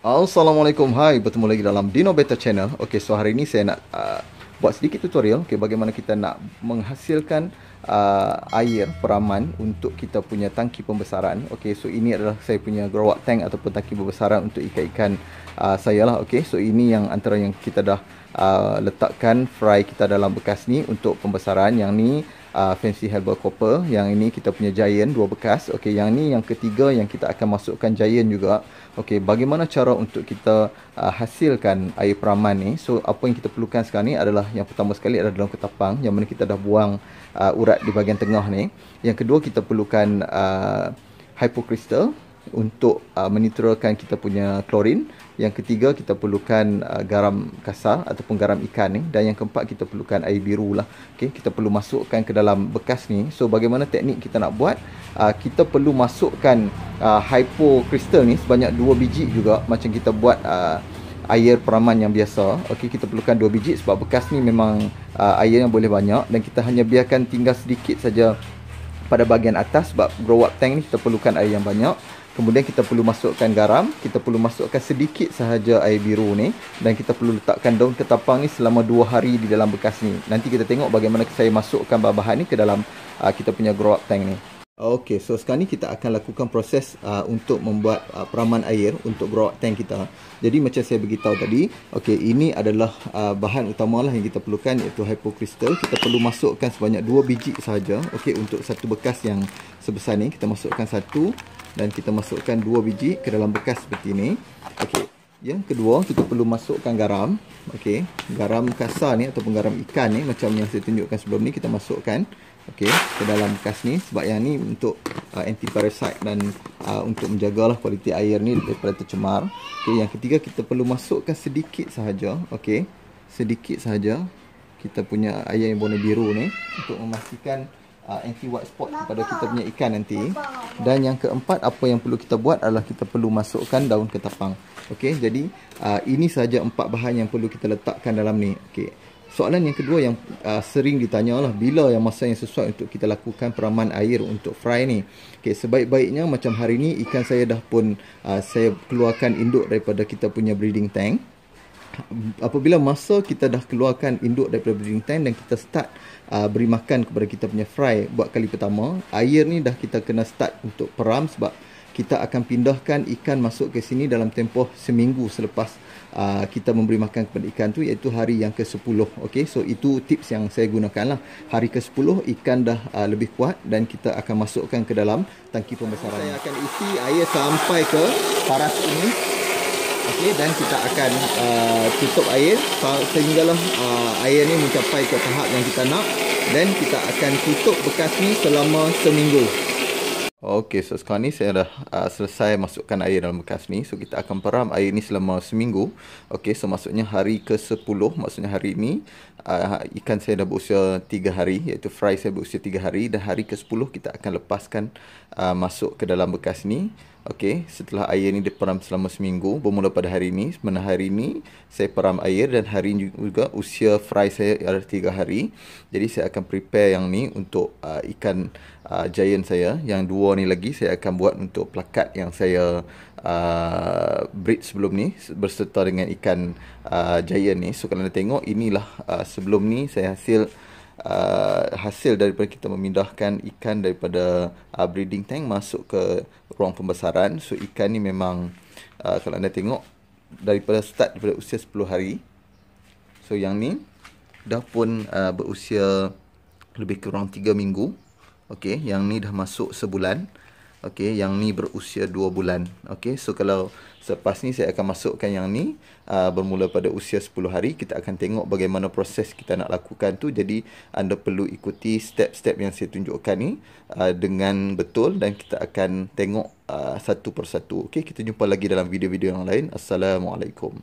Assalamualaikum, hai, bertemu lagi dalam Dino Beta Channel. Okey, so hari ini saya nak buat sedikit tutorial bagaimana kita nak menghasilkan air peraman untuk kita punya tangki pembesaran. Okey, so ini adalah saya punya grow up tank ataupun tangki pembesaran untuk ikan-ikan saya lah. Okey, so ini yang antara yang kita dah letakkan fry kita dalam bekas ni untuk pembesaran. Yang ni Fancy Herbal Copper, yang ini kita punya Giant dua bekas. Okey, yang ni yang ketiga yang kita akan masukkan Giant juga. Okey, bagaimana cara untuk kita hasilkan air peraman ni? So, apa yang kita perlukan sekarang ni adalah, yang pertama sekali adalah daun ketapang, yang mana kita dah buang urat di bahagian tengah ni. Yang kedua, kita perlukan hypocrystal untuk menetralkan kita punya klorin. Yang ketiga, kita perlukan garam kasar ataupun garam ikan ni. Dan yang keempat, kita perlukan air biru lah. Okay, kita perlu masukkan ke dalam bekas ni. So, bagaimana teknik kita nak buat? Kita perlu masukkan hypocrystal ni sebanyak 2 biji juga, macam kita buat air peraman yang biasa. Okey, kita perlukan 2 biji sebab bekas ni memang air yang boleh banyak, dan kita hanya biarkan tinggal sedikit saja pada bahagian atas sebab grow up tank ni kita perlukan air yang banyak. Kemudian kita perlu masukkan garam, kita perlu masukkan sedikit sahaja air biru ni, dan kita perlu letakkan daun ketapang ni selama 2 hari di dalam bekas ni. Nanti kita tengok bagaimana saya masukkan bahan-bahan ni ke dalam kita punya grow up tank ni. Okey, so sekarang ni kita akan lakukan proses untuk membuat peraman air untuk grow up tank kita. Jadi macam saya beritahu tadi, okey, ini adalah bahan utamalah yang kita perlukan, iaitu hypocrystal. Kita perlu masukkan sebanyak 2 biji sahaja. Okey, untuk satu bekas yang sebesar ni, kita masukkan satu, dan kita masukkan 2 biji ke dalam bekas seperti ini. Okey, yang kedua, kita perlu masukkan garam. Okey, garam kasar ni ataupun garam ikan ni, macam yang saya tunjukkan sebelum ni, kita masukkan okey ke dalam bekas ni, sebab yang ni untuk anti parasite dan untuk menjagalah kualiti air ni daripada tercemar. Okey, yang ketiga, kita perlu masukkan sedikit sahaja, okey, sedikit sahaja kita punya air yang warna biru ni untuk memastikan anti white spot kepada kita punya ikan nanti. Dan yang keempat, apa yang perlu kita buat adalah kita perlu masukkan daun ketapang. Okey, jadi ini sahaja 4 bahan yang perlu kita letakkan dalam ni. Okey, soalan yang kedua yang sering ditanya lah, bila yang masa yang sesuai untuk kita lakukan peraman air untuk fry ni. Okay, sebaik-baiknya macam hari ni ikan saya dah pun saya keluarkan induk daripada kita punya breeding tank. Apabila masa kita dah keluarkan induk daripada breeding tank dan kita start beri makan kepada kita punya fry buat kali pertama, air ni dah kita kena start untuk peram, sebab kita akan pindahkan ikan masuk ke sini dalam tempoh seminggu selepas kita memberi makan kepada ikan tu, iaitu hari yang ke-10. Okey, so itu tips yang saya gunakan lah. Hari ke-10 ikan dah lebih kuat dan kita akan masukkan ke dalam tangki pembesaran. Saya akan isi air sampai ke paras ini. Okey, dan kita akan tutup air sehinggalah air ni mencapai ke tahap yang kita nak, dan kita akan tutup bekas ni selama seminggu. Okey, so sekarang ni saya dah selesai masukkan air dalam bekas ni. So kita akan peram air ni selama seminggu. Okey, so maksudnya hari ke-10, maksudnya hari ni ikan saya dah berusia 3 hari, iaitu fry saya berusia 3 hari, dan hari ke-10 kita akan lepaskan masuk ke dalam bekas ni. Okey, setelah air ni diperam selama seminggu, bermula pada hari ni. Mana hari ni saya peram air, dan hari ni juga usia fry saya adalah 3 hari. Jadi saya akan prepare yang ni untuk ikan giant saya. Yang dua ni lagi saya akan buat untuk plakat yang saya breed sebelum ni berserta dengan ikan giant ni. So kalau anda tengok, inilah sebelum ni saya hasil daripada kita memindahkan ikan daripada breeding tank masuk ke ruang pembesaran. So ikan ni memang kalau anda tengok daripada start daripada usia 10 hari. So yang ni dah pun berusia lebih kurang 3 minggu. Okey, yang ni dah masuk sebulan. Okey, yang ni berusia 2 bulan. Okey, so kalau selepas ni saya akan masukkan yang ni bermula pada usia 10 hari. Kita akan tengok bagaimana proses kita nak lakukan tu. Jadi anda perlu ikuti step-step yang saya tunjukkan ni dengan betul, dan kita akan tengok satu persatu. Okey, kita jumpa lagi dalam video-video yang lain. Assalamualaikum.